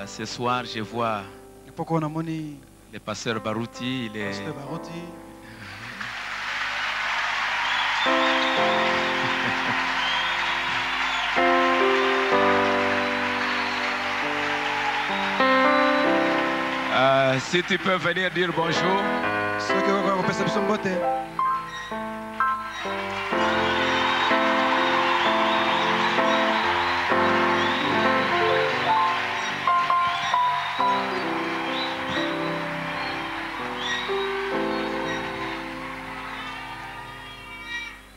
Ce soir, je vois le pasteur Barouti. Il est... si tu peux venir dire bonjour.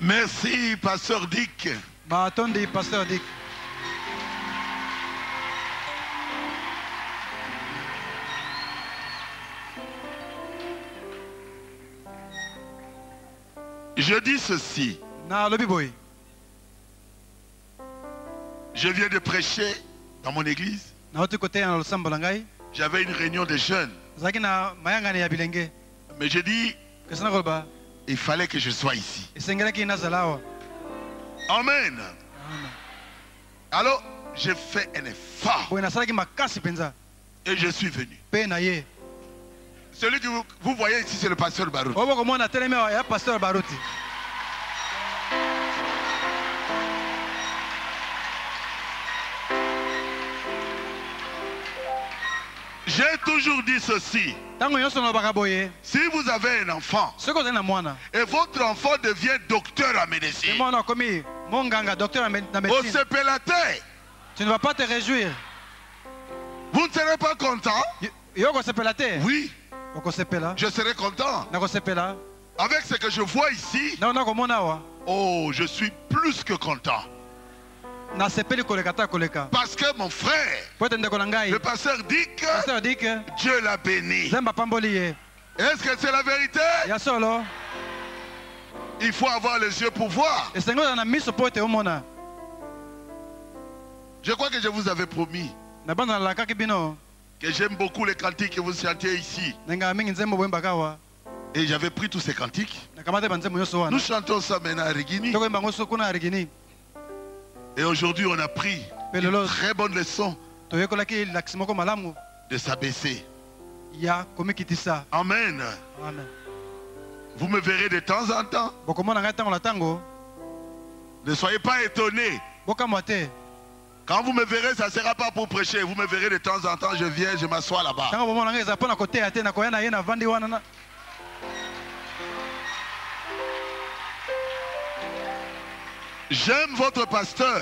Merci, pasteur Dick. Pasteur Dick. Je dis ceci. Je viens de prêcher dans mon église. J'avais une réunion de jeunes. Mais je dis, il fallait que je sois ici. Amen. Alors, j'ai fait un effort. Et je suis venu. Celui que vous voyez ici, c'est le pasteur Barouti. J'ai toujours dit ceci. Si vous avez un enfant et votre enfant devient docteur en médecine, au CPLAT, tu ne vas pas te réjouir. Vous ne serez pas content? Oui. Je serai content. Avec ce que je vois ici, oh, je suis plus que content. Parce que mon frère, le pasteur Dick, Dieu l'a béni. Est-ce que c'est la vérité? Il faut avoir les yeux pour voir. Je crois que je vous avais promis que j'aime beaucoup les cantiques que vous chantiez ici. Et j'avais pris tous ces cantiques. Nous chantons ça maintenant à Rigini. Et aujourd'hui, on a pris une très bonne leçon de s'abaisser. Amen. Vous me verrez de temps en temps. Ne soyez pas étonnés. Quand vous me verrez, ça ne sera pas pour prêcher. Vous me verrez de temps en temps, je viens, je m'assois là-bas. J'aime votre pasteur.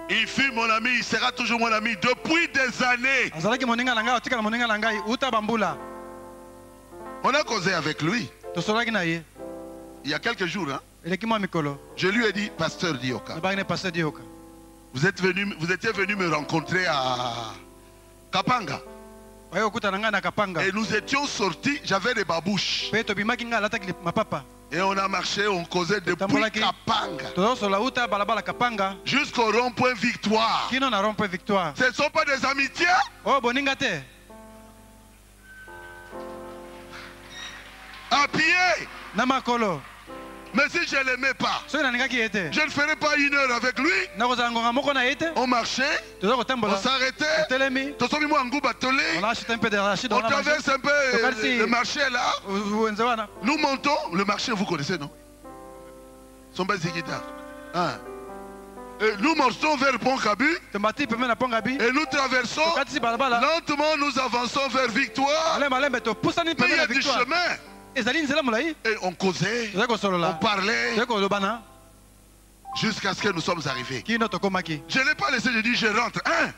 Il fut mon ami, il sera toujours mon ami depuis des années. On a causé avec lui. Il y a quelques jours, hein? Je lui ai dit, pasteur Dioka, vous étiez venu me rencontrer à Kapanga. Et nous étions sortis, j'avais des babouches. Et on a marché, on causait depuis Kapanga jusqu'au rond-point Victoire. Ce ne sont pas des amitiés. À pied. Mais si je ne l'aimais pas, je ne ferais pas 1 heure avec lui. On marchait, on s'arrêtait, on traverse un peu le marché là. Nous montons, le marché vous connaissez, non? Hein? Et nous marchons vers Pont Kabu et nous traversons, lentement nous avançons vers Victoire. Mais il y a du chemin. Et on causait, on parlait, jusqu'à ce que nous sommes arrivés. Je n'ai pas laissé, je dis je rentre. Hein?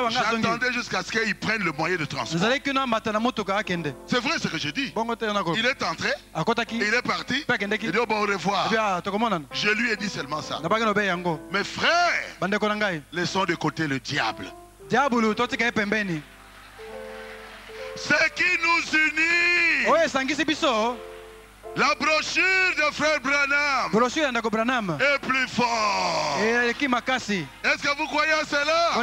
J'attendais jusqu'à ce qu'ils prennent le moyen de transport. C'est vrai ce que je dis. Il est entré, il est parti, il dit bon, au revoir. Je lui ai dit seulement ça. Mes frères, laissons de côté le diable. Ce qui nous unit, la brochure de frère Branham est plus fort. Est-ce que vous croyez à cela?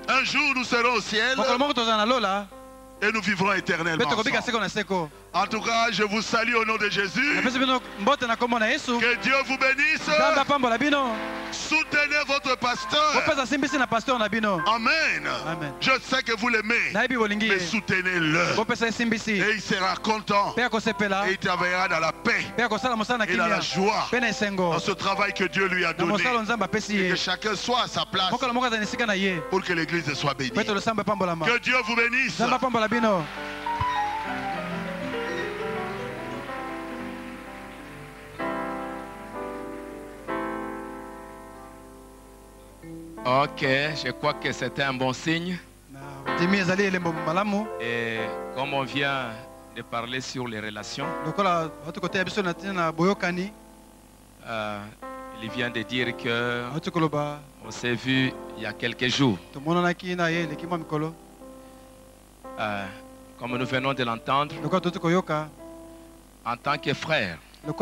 Un jour nous serons au ciel et nous vivrons éternellement ensemble. En tout cas, je vous salue au nom de Jésus. Que Dieu vous bénisse. Soutenez votre pasteur. Amen. Amen. Je sais que vous l'aimez, mais soutenez-le. Et il sera content. Et il travaillera dans la paix et dans la joie dans ce travail que Dieu lui a donné. Et que chacun soit à sa place pour que l'église soit bénie. Que Dieu vous bénisse. Ok, je crois que c'était un bon signe. Et comme on vient de parler sur les relations, il vient de dire que on s'est vu il y a quelques jours. Comme nous venons de l'entendre, en tant que frères, nous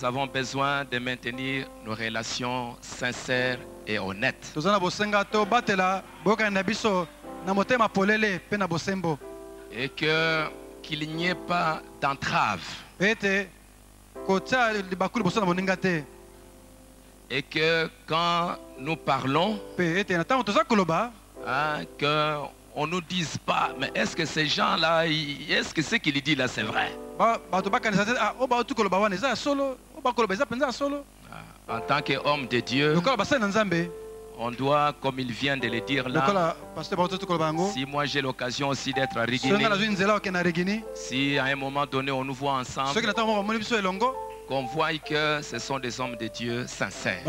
avons besoin de maintenir nos relations sincères et honnêtes. Et qu'il n'y ait pas d'entrave. Et que quand nous parlons, qu'on ne nous dise pas, mais est-ce que ces gens-là, est-ce que ce qu'il dit là, c'est vrai? En tant qu'homme de Dieu, on doit, comme il vient de le dire là, si moi j'ai l'occasion aussi d'être à Rigini, si à un moment donné on nous voit ensemble, qu'on voit que ce sont des hommes de Dieu sincères.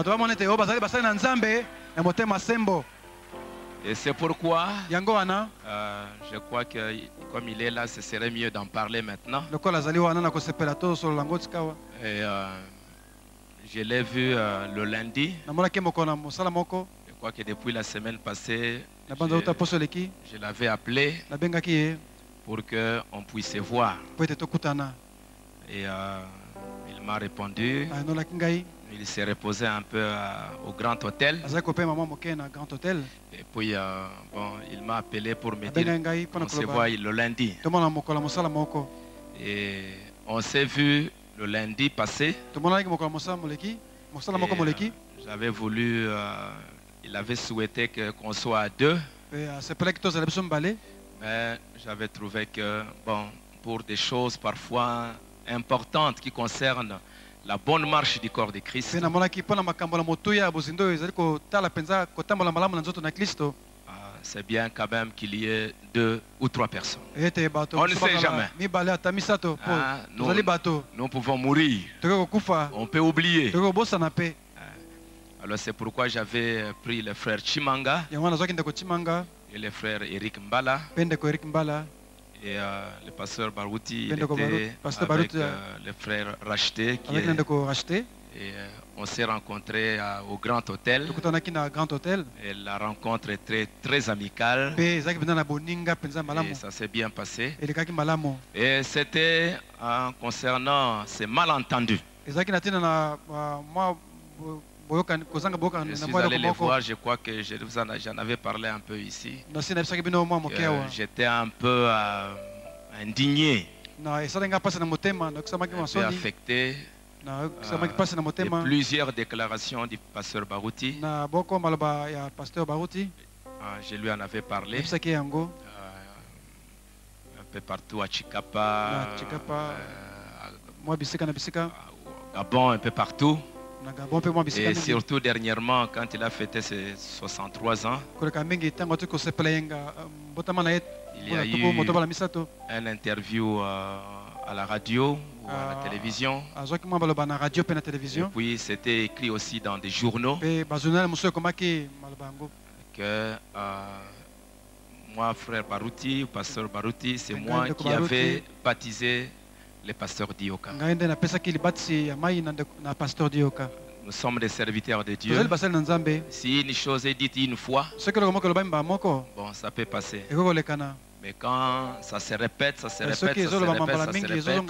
Et c'est pourquoi je crois que comme il est là, ce serait mieux d'en parler maintenant. Et je l'ai vu le lundi. Je crois que depuis la semaine passée, je l'avais appelé pour qu'on puisse se voir. Et il m'a répondu. Il s'est reposé un peu au Grand Hôtel. Et puis, bon, il m'a appelé pour me dire qu'on se voit le lundi. Et on s'est vu le lundi passé. J'avais voulu, il avait souhaité qu'on soit à deux. Mais j'avais trouvé que, bon, pour des choses parfois importantes qui concernent la bonne marche du corps de Christ, c'est bien quand même qu'il y ait 2 ou 3 personnes. On ne sait jamais. Nous pouvons mourir. On peut oublier. Alors c'est pourquoi j'avais pris le frère Chimanga et le frère Eric Mbala. Et le pasteur Barouti, il était avec le frère Racheté. Et on s'est rencontrés au Grand Hôtel. Et la rencontre était très amicale. Et ça s'est bien passé. Et c'était concernant ces malentendus. Je suis allé les voir, je crois que j'en avais parlé un peu ici. J'étais un peu indigné, un peu affecté de plusieurs déclarations du pasteur Barouti. Je lui en avais parlé un peu partout à Chikapa, à Gabon, un peu partout. Et surtout dernièrement, quand il a fêté ses 63 ans, il y a eu une interview à la radio ou à la télévision. Et puis c'était écrit aussi dans des journaux que moi, frère Barouti, pasteur Barouti, c'est moi qui avais baptisé le pasteur Dioka. Nous sommes des serviteurs de Dieu. Si une chose est dite une fois, bon, ça peut passer. Mais quand ça se répète, ça se répète, ça se répète,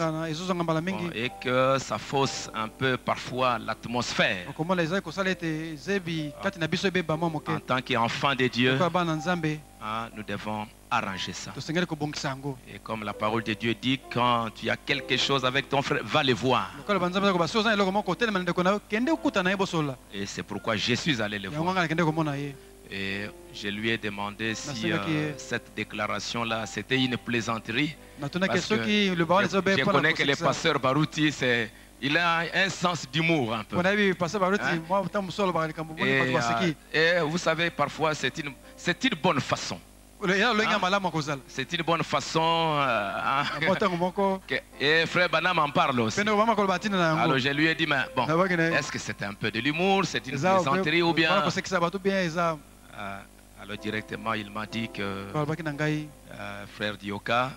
bon, et que ça fausse un peu parfois l'atmosphère, en tant qu'enfant de Dieu, nous devons arranger ça. Et comme la parole de Dieu dit, quand tu as quelque chose avec ton frère, va le voir. Et c'est pourquoi je suis allé le voir. Et je lui ai demandé si cette déclaration-là, c'était une plaisanterie. Parce que je connais que le pasteur Baruti, il a un sens d'humour un peu. Et vous savez, parfois, c'est une bonne façon. C'est une bonne façon. Et frère Banam en parle aussi. Alors je lui ai dit, mais bon, est-ce que c'est un peu de l'humour, c'est une plaisanterie ou bien... Alors directement, il m'a dit que frère Dioka,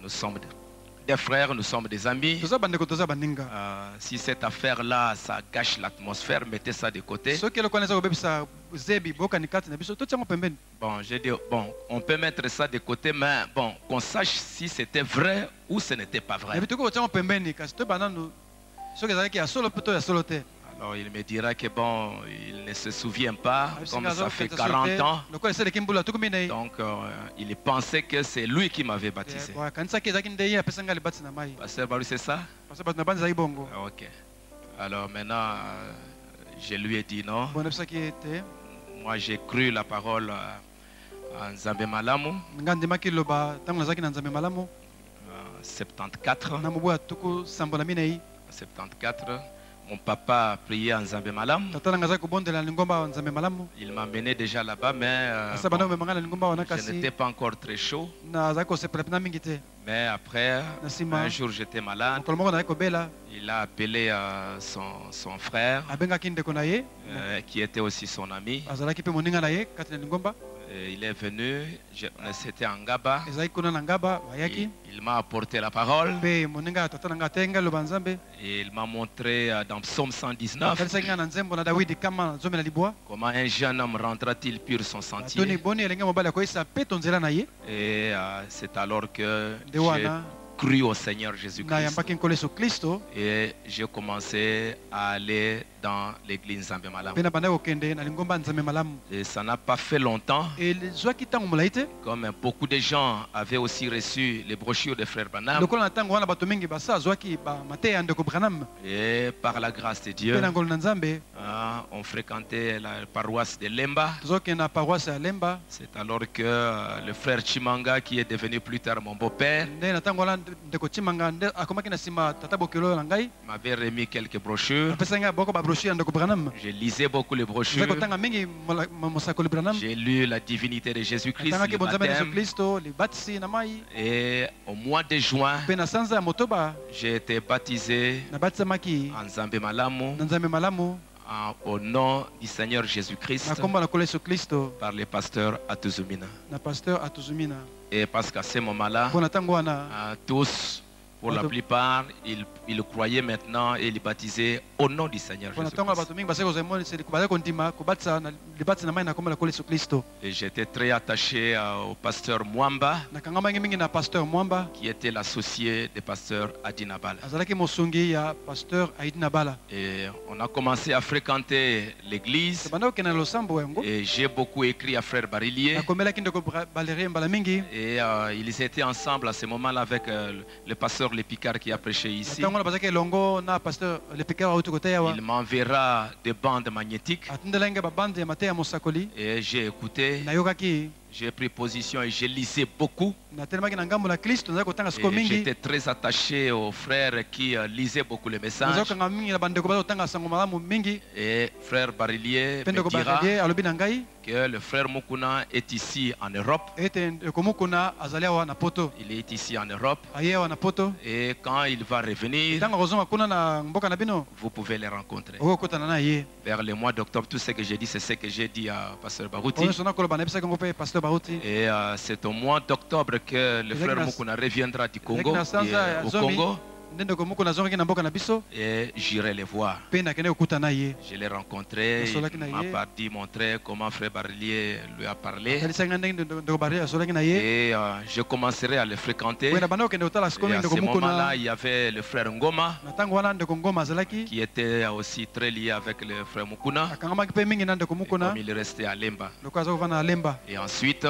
nous sommes des frères, nous sommes des amis. Si cette affaire-là, ça gâche l'atmosphère, mettez ça de côté. Bon, j'ai dit, bon, on peut mettre ça de côté, mais bon, qu'on sache si c'était vrai ou ce n'était pas vrai. Alors il me dira que bon, il ne se souvient pas, comme ça fait 40 ans. Donc il pensait que c'est lui qui m'avait baptisé. Pasteur Barou, c'est ça? Ok. Alors maintenant, je lui ai dit non. Moi j'ai cru la parole en Nzambe Malamu. 74. Mon papa priait en Nzambe Malamu. Il m'a mené déjà là-bas, mais je n'étais pas encore très chaud. Mais après, un jour j'étais malade. Il a appelé son frère, qui était aussi son ami. Et il est venu, c'était en Ngaba. Il m'a apporté la parole. Et il m'a montré dans Psaume 119 comment un jeune homme rendra-t-il pur son sentier. Et c'est alors que j'ai cru au Seigneur Jésus-Christ. Et j'ai commencé à aller dans l'église Nzambe Malamu. Et ça n'a pas fait longtemps. Comme beaucoup de gens avaient aussi reçu les brochures de Frère Branham. Et par la grâce de Dieu, on fréquentait la paroisse de Lemba. C'est alors que le frère Chimanga, qui est devenu plus tard mon beau-père, m'avait remis quelques brochures. Je lisais beaucoup les brochures. J'ai lu la divinité de Jésus-Christ, le baptême. Et au mois de juin, j'ai été baptisé en Nzambe Malamu, au nom du Seigneur Jésus-Christ, par le pasteur Atuzumina. Et parce qu'à ce moment-là, tous, pour la plupart, ils croyaient maintenant et ils baptisaient au nom du Seigneur Jésus-Christ. Et j'étais très attaché au pasteur Mwamba, qui était l'associé du pasteur Adinabala. Et on a commencé à fréquenter l'église. Et j'ai beaucoup écrit à frère Barillier. Et ils étaient ensemble à ce moment-là avec le pasteur Lepicard qui a prêché ici. Il m'enverra des bandes magnétiques. Et j'ai écouté. J'ai pris position et j'ai lisé beaucoup. Et j'étais très attaché aux frères qui lisaient beaucoup les messages. Et frère Barillier me dira que le frère Mukuna est ici en Europe. Il est ici en Europe. Et quand il va revenir, vous pouvez les rencontrer. Vers le mois d'octobre, tout ce que j'ai dit, c'est ce que j'ai dit à pasteur Baruti. Et c'est au mois d'octobre que le frère Mukuna reviendra du Congo, au Congo. Et j'irai les voir. Je l'ai rencontré, il m'a montré comment frère Barilier lui a parlé. Et je commencerai à le fréquenter. Et à ce moment-là, il y avait le frère Ngoma qui était aussi très lié avec le frère Mukuna. Comme il est resté à Lemba. Et ensuite,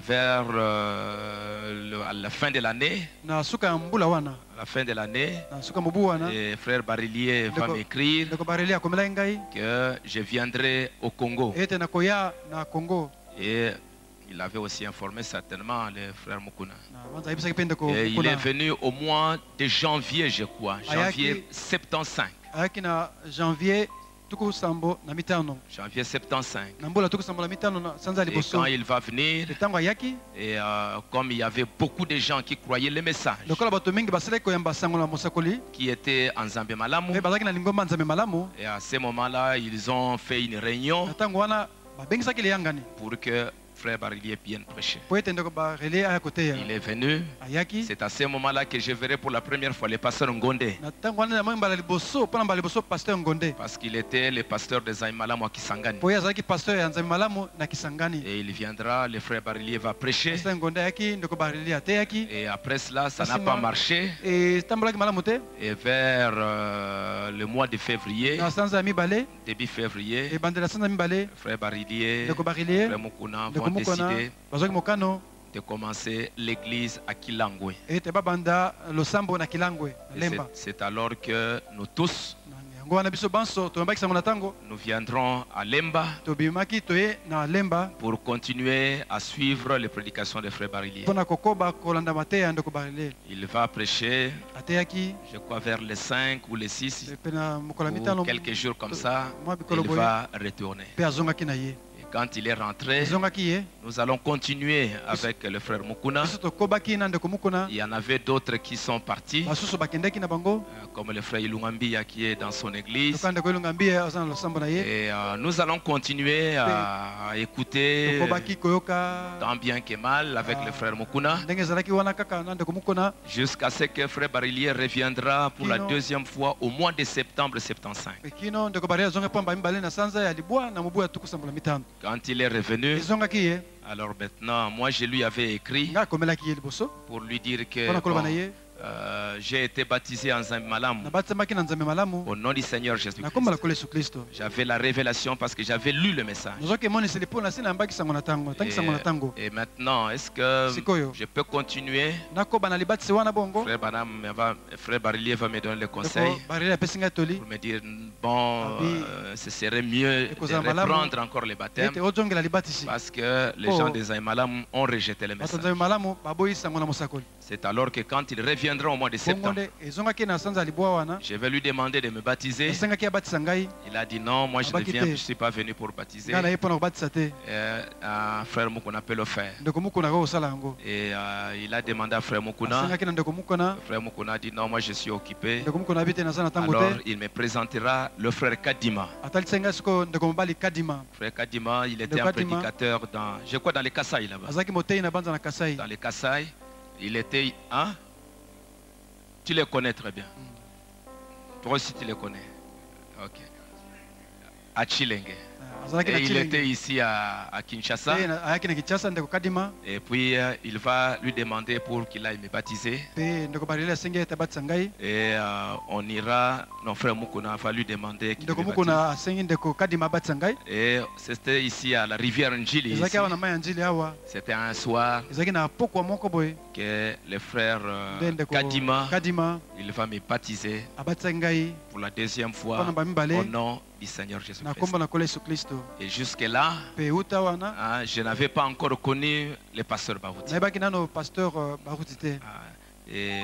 vers à la fin de l'année, et frère Barilier va m'écrire que je viendrai au Congo. Et il avait aussi informé certainement le frère Mukuna. Et il est venu au mois de janvier, je crois, janvier 75. Janvier 75. Et quand il va venir, et comme il y avait beaucoup de gens qui croyaient le message, qui étaient en Nzambe Malamu, et à ce moment-là, ils ont fait une réunion pour que frère Barilier vienne prêcher. Il est venu. C'est à ce moment-là que je verrai pour la première fois le pasteur Ngonde. Parce qu'il était le pasteur de Zaimalamu à Kisangani. Et il viendra, le frère Barilier va prêcher. Et après cela, ça n'a pas marché. Et vers le mois de février, début février, frère Barilier, frère Mukuna vont décidé de commencer l'église à Kilangwe. C'est alors que nous tous, nous viendrons à Lemba pour continuer à suivre les prédications de frère Barilier. Il va prêcher, je crois vers les 5 ou les 6 ou quelques jours comme ça, il va retourner. Quand il est rentré, nous allons continuer avec le frère Mukuna. Il y en avait d'autres qui sont partis, comme le frère Ilungambiya qui est dans son église. Et nous allons continuer à écouter tant bien que mal avec le frère Mukuna jusqu'à ce que frère Barilier reviendra pour la deuxième fois au mois de septembre 75. Quand il est revenu, alors maintenant, moi je lui avais écrit pour lui dire que j'ai été baptisé en Nzambe Malamu au nom du Seigneur Jésus-Christ. J'avais la révélation parce que j'avais lu le message. Et maintenant, est-ce que je peux continuer? Frère Barilier va me donner le conseil pour me dire, bon, ce serait mieux de reprendre encore le baptême parce que les gens des Nzambe Malamu ont rejeté le message. C'est alors que quand il reviendra au mois de septembre, je vais lui demander de me baptiser. Il a dit non, moi je ne suis pas venu pour baptiser. Frère Mukuna peut le faire. Et il a demandé à frère Mukuna. Frère Mukuna a dit non, moi je suis occupé. Alors il me présentera le frère Kadima. Frère Kadima, il était un prédicateur dans, je crois, dans les Kasaï là-bas. Dans les Kasaï. Il était, hein? Tu les connais très bien. Toi aussi tu les connais. Ok. À Chilenge. Et il était ici à Kinshasa. Et puis il va lui demander pour qu'il aille me baptiser. Et on ira, mon frère Mukuna va lui demander qu'il me baptise. Et c'était ici à la rivière Njili. C'était un soir que le frère Kadima, il va me baptiser pour la deuxième fois au nom du Seigneur Jésus-Christ. Et jusque-là, je n'avais pas encore connu le pasteur Barouti. Et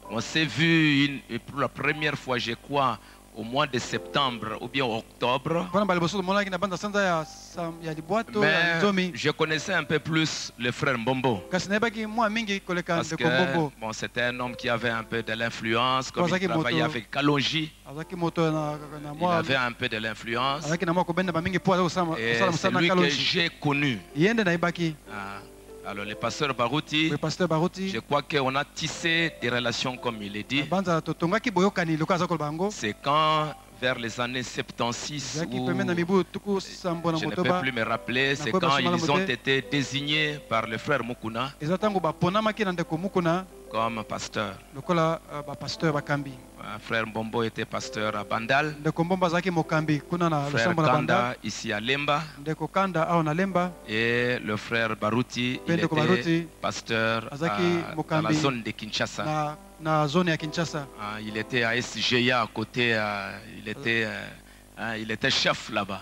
on s'est vu pour la première fois, je crois, au mois de septembre ou bien octobre. Mais je connaissais un peu plus le frère Mbombo. Parce que bon, c'était un homme qui avait un peu de l'influence, comme il travaillait avec Kalonji. Il avait un peu de l'influence. Et c'est lui que j'ai connu. Alors le pasteur Barouti, je crois qu'on a tissé des relations comme il est dit. C'est quand vers les années 76 où je ne peux plus me rappeler, c'est quand ils ont été désignés par le frère Mukuna comme pasteur. Frère Mbombo était pasteur à Bandal. Frère Kanda ici à Lemba. Et le frère Barouti, il était pasteur à la zone de Kinshasa. Il était à SGA à côté, il était chef là-bas.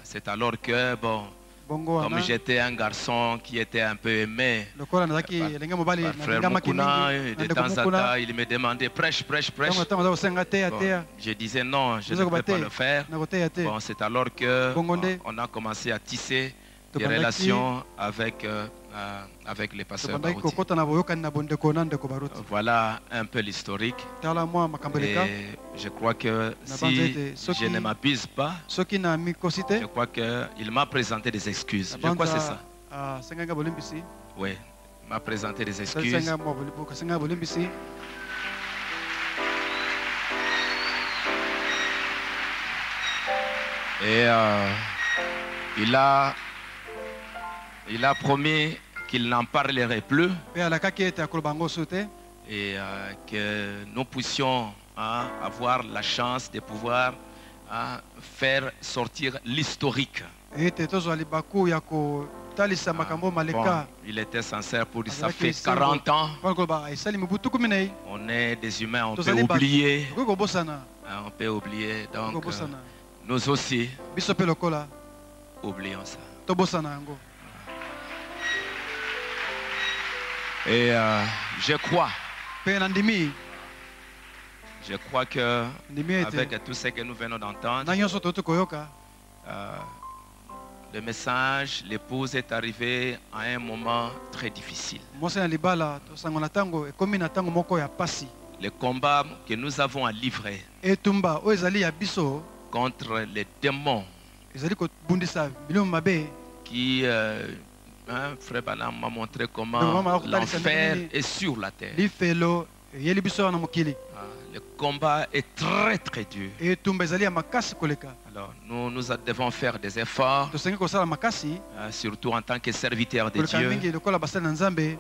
C'est alors que, bon, comme j'étais un garçon qui était un peu aimé par frère Mukuna, de temps en temps, il me demandait prêche. Bon, je disais non, je ne peux pas le faire. Bon, c'est alors qu'on a commencé à tisser des relations avec les pasteurs Barouti. Voilà un peu l'historique. Et je crois que si je ne m'abuse pas, je crois qu'il m'a présenté des excuses. Je crois que c'est ça. Oui, il m'a présenté des excuses. Et il a promis qu'il n'en parlerait plus et que nous puissions avoir la chance de pouvoir faire sortir l'historique. Bon, il était sincère pour dire ça fait 40 ans. On est des humains, on peut oublier. On peut oublier. Donc, nous aussi, oublions ça. Et je crois que avec tout ce que nous venons d'entendre, le message, l'épouse est arrivée à un moment très difficile. Le combat que nous avons à livrer contre les démons qui Frère Balam m'a montré comment l'enfer est sur la terre. Le combat est très très dur. Alors nous devons faire des efforts, surtout en tant que serviteurs de Dieu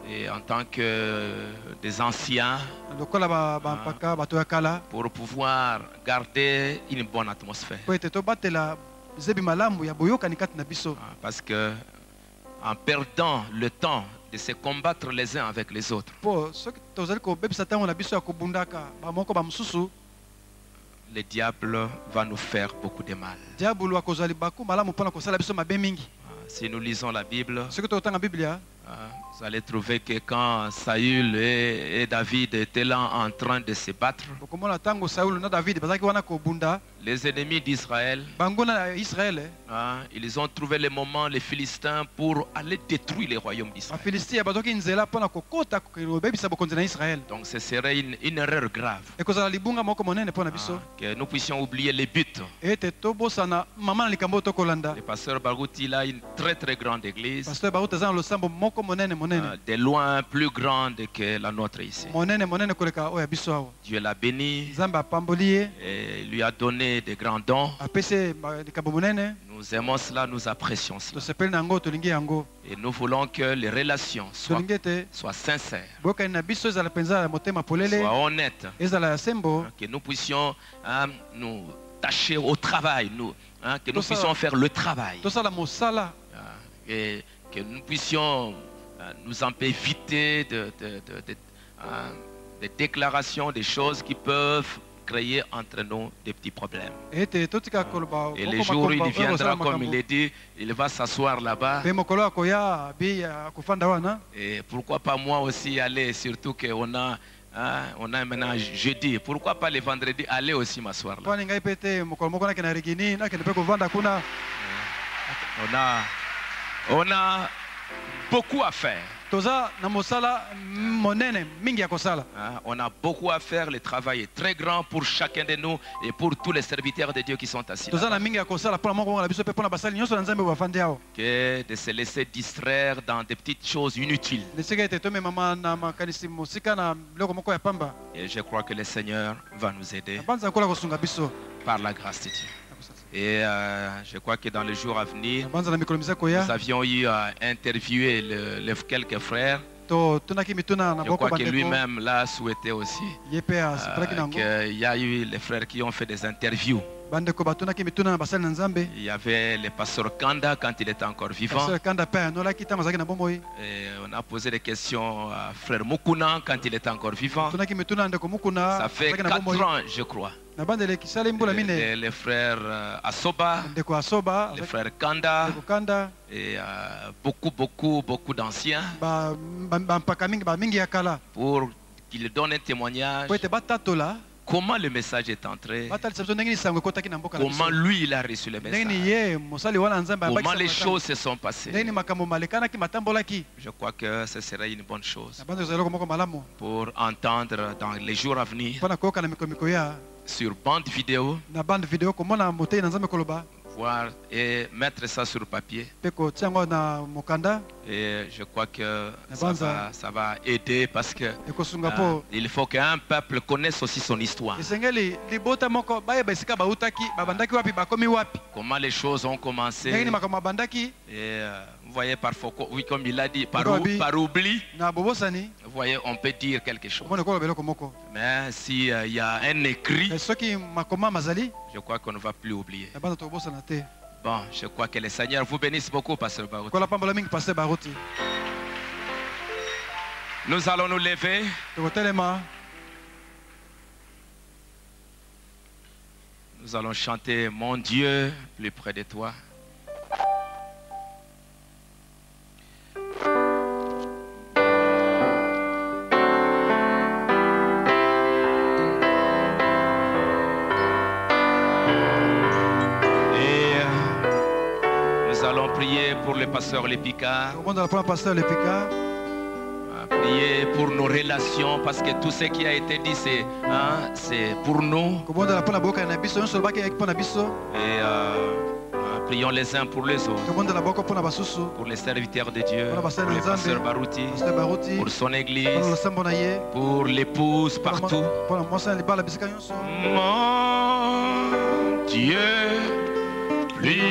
et en tant que des anciens, pour pouvoir garder une bonne atmosphère. Parce que en perdant le temps de se combattre les uns avec les autres, le diable va nous faire beaucoup de mal. Si nous lisons la Bible, vous allez trouver que quand Saül et David étaient là en train de se battre, les ennemis d'Israël, ils ont trouvé le moment, les Philistins, pour aller détruire les royaumes d'Israël. Donc ce serait une erreur grave, que nous puissions oublier les buts. Le pasteur Barouti, il a une très très grande église, de loin plus grande que la nôtre ici. Dieu l'a béni et lui a donné de grands dons. Nous aimons cela, nous apprécions cela. Et nous voulons que les relations soient sincères, soient honnêtes, que nous puissions nous tâcher au travail, que nous puissions faire le travail, et que nous puissions nous en éviter des déclarations, des choses qui peuvent créer entre nous des petits problèmes. Et le jour où il viendra, comme il est dit, il va s'asseoir là-bas. Et pourquoi pas moi aussi aller, surtout qu'on a maintenant jeudi. Pourquoi pas le vendredi aller aussi m'asseoir là? On a beaucoup à faire. On a beaucoup à faire, le travail est très grand pour chacun de nous et pour tous les serviteurs de Dieu qui sont assis là. Que de se laisser distraire dans des petites choses inutiles. Et je crois que le Seigneur va nous aider par la grâce de Dieu. Et je crois que dans les jours à venir, nous avions eu à interviewer quelques frères. Je crois que lui-même l'a souhaité aussi. Qu'il y a eu les frères qui ont fait des interviews. Il y avait le pasteur Kanda quand il était encore vivant. Et on a posé des questions à frère Mukuna quand il était encore vivant. Ça fait 4 ans, je crois. Les frères Asoba, les frères Kanda, et beaucoup d'anciens pour qu'ils donnent un témoignage. Comment le message est entré, comment lui il a reçu le message, comment les choses se sont passées. Je crois que ce serait une bonne chose pour entendre dans les jours à venir sur bande vidéo, voir et mettre ça sur papier. Et je crois que ça va aider parce que il faut qu'un peuple connaisse aussi son histoire. Comment les choses ont commencé. Et vous voyez parfois, oui, comme il a dit, par oubli, vous voyez, on peut dire quelque chose. Mais s'il y a un écrit, je crois qu'on ne va plus oublier. Bon, je crois que le Seigneur vous bénisse beaucoup, Pasteur Barouti. Nous allons nous lever. Nous allons chanter Mon Dieu plus près de toi. Nous allons prier pour le pasteur Lepika. Prier pour nos relations parce que tout ce qui a été dit c'est pour nous. Et prions les uns pour les autres. Pour les serviteurs de Dieu, pour le pasteur Barouti, pour son église, pour l'épouse partout. Mon Dieu, plus